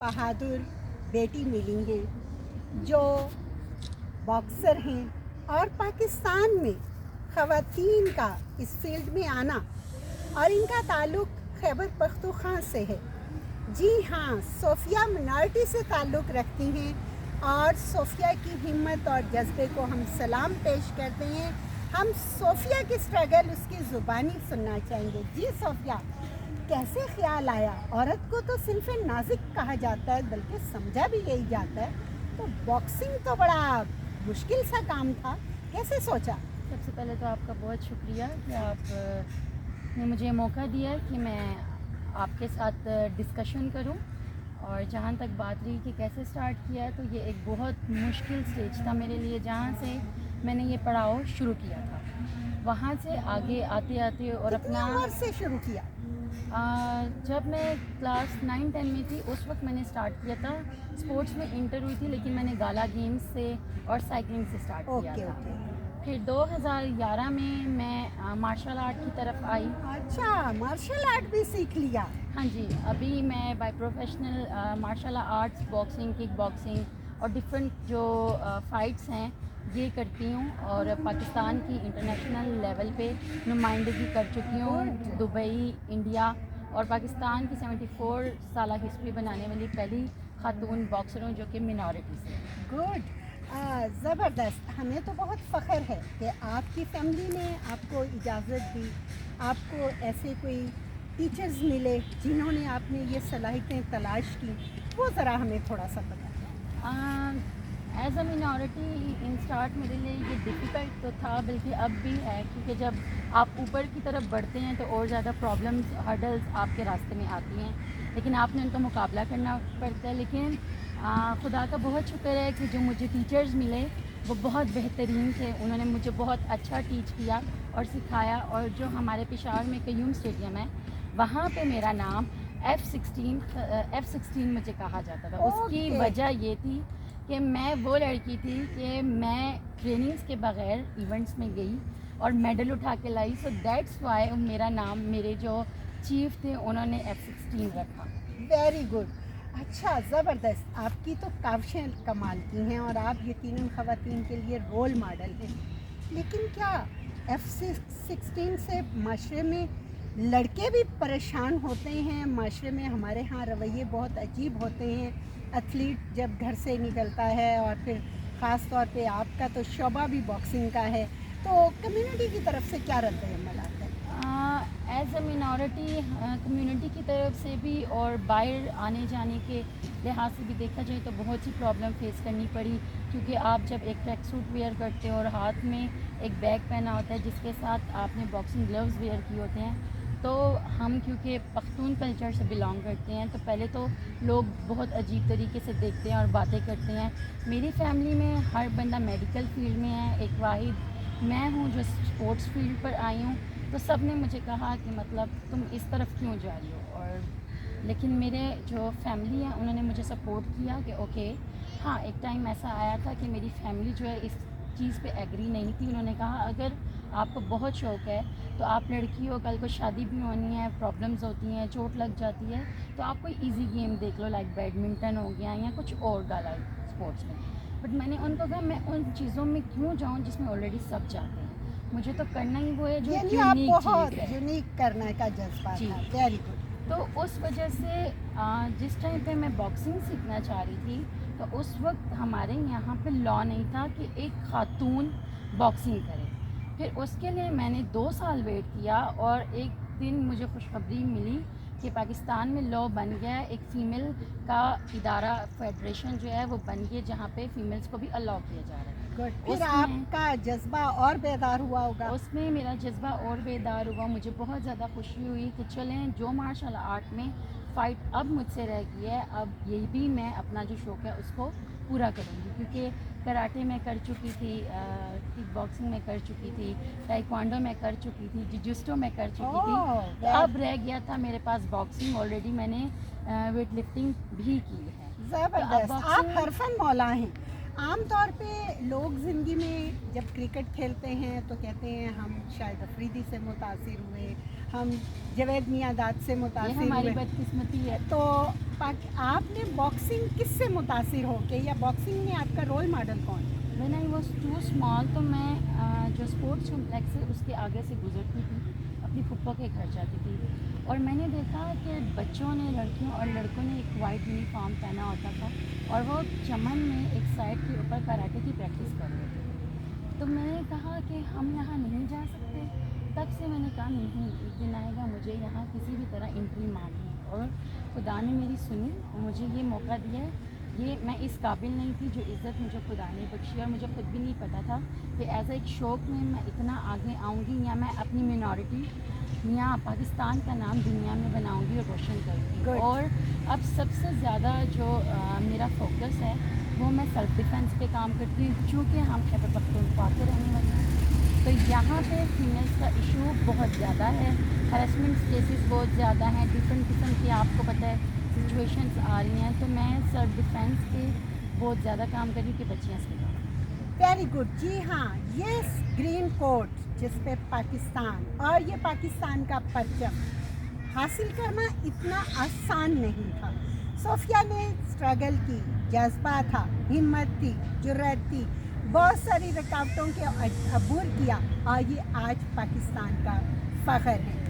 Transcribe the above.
बहादुर बेटी मिली हैं जो बॉक्सर हैं, और पाकिस्तान में ख़वातीन का इस फील्ड में आना, और इनका ताल्लुक़ खैबर पख्तूनख्वा से है। जी हाँ, सोफिया मिनॉरिटी से ताल्लुक़ रखती हैं, और सोफिया की हिम्मत और जज्बे को हम सलाम पेश करते हैं। हम सोफिया की स्ट्रगल उसकी ज़ुबानी सुनना चाहेंगे। जी सोफिया, कैसे ख्याल आया? औरत को तो सिर्फ नाजुक कहा जाता है, बल्कि समझा भी यही जाता है, तो बॉक्सिंग तो बड़ा मुश्किल सा काम था, कैसे सोचा? सबसे पहले तो आपका बहुत शुक्रिया कि आपने मुझे मौका दिया कि मैं आपके साथ डिस्कशन करूं। और जहां तक बात रही कि कैसे स्टार्ट किया, तो ये एक बहुत मुश्किल स्टेज था मेरे लिए, जहां से मैंने ये पड़ाव शुरू किया था। वहां से आगे आते आते और कितनी अपना उम्र से शुरू किया? जब मैं क्लास 9-10 में थी, उस वक्त मैंने स्टार्ट किया था। स्पोर्ट्स में इंटर हुई थी, लेकिन मैंने गाला गेम्स से और साइकिलिंग से स्टार्ट किया ओके था। ओके। फिर 2011 में मैं मार्शल आर्ट की तरफ आई। अच्छा, मार्शल आर्ट भी सीख लिया? हाँ जी, अभी मैं by professional martial arts, boxing, kick boxing और डिफरेंट जो फ़ाइट्स हैं ये करती हूँ, और पाकिस्तान की इंटरनेशनल लेवल पे नुमाइंदगी कर चुकी हूँ, दुबई, इंडिया, और पाकिस्तान की 74 साल हिस्ट्री बनाने वाली पहली खातून बॉक्सर हूँ जो कि मिनॉरिटी से। गुड, ज़बरदस्त। हमें तो बहुत फ़ख्र है कि आपकी फैमिली ने आपको इजाज़त दी, आपको ऐसे कोई टीचर्स मिले जिन्होंने आपने ये सलाहियतें तलाश की, वो ज़रा हमें थोड़ा सा बताएं। As a minority in start मेरे लिए ये डिफ़िकल्ट तो था, बल्कि अब भी है, क्योंकि जब आप ऊपर की तरफ बढ़ते हैं तो और ज़्यादा प्रॉब्लम्स, हर्डल्स आपके रास्ते में आती हैं, लेकिन आपने उनका मुकाबला करना पड़ता है। लेकिन खुदा का बहुत शुक्र है कि जो मुझे टीचर्स मिले वो बहुत बेहतरीन थे। उन्होंने मुझे बहुत अच्छा टीच किया और सिखाया, और जो हमारे पेशावर में कयूम स्टेडियम है, वहाँ पे मेरा नाम F16 मुझे कहा जाता था। उसकी वजह ये थी कि मैं वो लड़की थी कि मैं ट्रेनिंग्स के बग़ैर इवेंट्स में गई और मेडल उठा के लाई। सो दैट्स वाई मेरा नाम, मेरे जो चीफ थे उन्होंने F16 रखा। Very good. अच्छा, ज़बरदस्त। आपकी तो काविशें कमाल की हैं, और आप यकीनन ख़वातीन के लिए रोल मॉडल हैं। लेकिन क्या F16 से माशरे में लड़के भी परेशान होते हैं? माशरे में हमारे यहाँ रवैये बहुत अजीब होते हैं। एथलीट जब घर से निकलता है, और फिर ख़ास तौर पे आपका तो शोबा भी बॉक्सिंग का है, तो कम्युनिटी की तरफ से क्या रद्द अमल आता है? एज़ अ मिनॉरिटी कम्युनिटी की तरफ से भी और बाहर आने जाने के लिहाज से भी देखा जाए तो बहुत सी प्रॉब्लम फेस करनी पड़ी, क्योंकि आप जब एक ट्रैक सूट वेयर करते हो और हाथ में एक बैग पहना होता है जिसके साथ आपने बॉक्सिंग ग्लव्स वेयर किए होते हैं, तो हम क्योंकि पख्तून कल्चर से बिलोंग करते हैं, तो पहले तो लोग बहुत अजीब तरीके से देखते हैं और बातें करते हैं। मेरी फैमिली में हर बंदा मेडिकल फील्ड में है, एक वाहिद मैं हूँ जो स्पोर्ट्स फील्ड पर आई हूँ। तो सब ने मुझे कहा कि मतलब तुम इस तरफ क्यों जा रही हो, और लेकिन मेरे जो फैमिली है उन्होंने मुझे सपोर्ट किया कि ओके। हाँ, एक टाइम ऐसा आया था कि मेरी फैमिली जो है इस चीज़ पे एग्री नहीं थी। उन्होंने कहा अगर आपको बहुत शौक़ है तो आप लड़की हो, कल को शादी भी होनी है, प्रॉब्लम्स होती हैं, चोट लग जाती है, तो आप कोई ईजी गेम देख लो, लाइक बैडमिंटन हो गया या कुछ और डाला स्पोर्ट्स में। बट मैंने उनको कहा मैं उन चीज़ों में क्यों जाऊँ जिसमें ऑलरेडी सब जाते हैं, मुझे तो करना ही वो है जो यानी आप बहुत चीज़ है। यूनिक करने का जज्बा जी। था। Very good. तो उस वजह से जिस टाइम पे मैं बॉक्सिंग सीखना चाह रही थी, तो उस वक्त हमारे यहाँ पे लॉ नहीं था कि एक खातून बॉक्सिंग करे। फिर उसके लिए मैंने 2 साल वेट किया, और एक दिन मुझे खुशखबरी मिली कि पाकिस्तान में लॉ बन गया है, एक फ़ीमेल का इदारा, फेडरेशन जो है वो बन गया, जहाँ पे फ़ीमेल्स को भी अलाउ किया जा रहा है। गुड। फिर उसमें आपका जज्बा और बेदार हुआ होगा? उसमें मेरा जज्बा और बेदार हुआ। मुझे बहुत ज़्यादा खुशी हुई कि चलें, जो मार्शल आर्ट में फ़ाइट अब मुझसे रह गई है, अब ये भी मैं अपना जो शौक़ है उसको पूरा करूँगी, क्योंकि कराटे में कर चुकी थी, किक बॉक्सिंग में कर चुकी थी, ताइक्वांडो में कर चुकी थी, जिजिस्टो में कर चुकी थी। तो अब रह गया था मेरे पास बॉक्सिंग। ऑलरेडी मैंने वेट लिफ्टिंग भी की है। ज़बरदस्त। आप हरफन मौला हैं। आम तौर पे लोग ज़िंदगी में जब क्रिकेट खेलते हैं तो कहते हैं हम शायद अफरीदी से मुतासिर हुए, हम जवेद मियाँदाद से ये मुतासिर हमारी हुए। बदकिस्मती है। तो आपने बॉक्सिंग किससे मुतासिर हो के, या बॉक्सिंग में आपका रोल मॉडल कौन है? When I was too small तो मैं जो स्पोर्ट्स कॉम्प्लेक्स है उसके आगे से गुजरती थी, अपनी फुप्पो के घर जाती थी, और मैंने देखा कि बच्चों ने, लड़कियों और लड़कों ने एक वाइट यूनिफॉर्म पहना होता था और वो चमन में एक साइड के ऊपर कराटे की प्रैक्टिस कर रहे थे। तो मैंने कहा कि हम यहाँ नहीं जा सकते। तब से मैंने कहा नहीं, एक दिन आएगा मुझे यहाँ किसी भी तरह एंट्री मारनी है, और खुदा ने मेरी सुनी और मुझे ये मौका दिया है। ये मैं इस काबिल नहीं थी जो इज़्ज़त मुझे खुदा ने बख्शी, और मुझे खुद भी नहीं पता था कि एज एक शौक़ में मैं इतना आगे आऊँगी, या मैं अपनी मिनॉरिटी या पाकिस्तान का नाम दुनिया में बनाऊँगी और रोशन करूँगी। Good. और अब सबसे ज़्यादा जो मेरा फोकस है वो मैं सेल्फ़ डिफेंस पे काम करती हूँ, चूँकि हम खैबर पख्तूनख्वा के रहने वाले हैं। तो यहाँ पे फीमेल्स का इशू बहुत ज़्यादा है, हरासमेंट केसेस बहुत ज़्यादा हैं, डिफरेंट किस्म की आपको पता है सिचुएशंस आ रही हैं। तो मैं सेल्फ डिफेंस पे बहुत ज़्यादा काम कर रही हूँ कि बच्चियाँ इसके काम। Very good. जी हाँ, ये ग्रीन कोट जिस पे पाकिस्तान और ये पाकिस्तान का परचम हासिल करना इतना आसान नहीं था। सोफिया ने स्ट्रगल की, जज्बा था, हिम्मत थी, जुर्रत थी, बहुत सारी रुकावटों के अबूर किया, और ये आज पाकिस्तान का फ़ख्र है।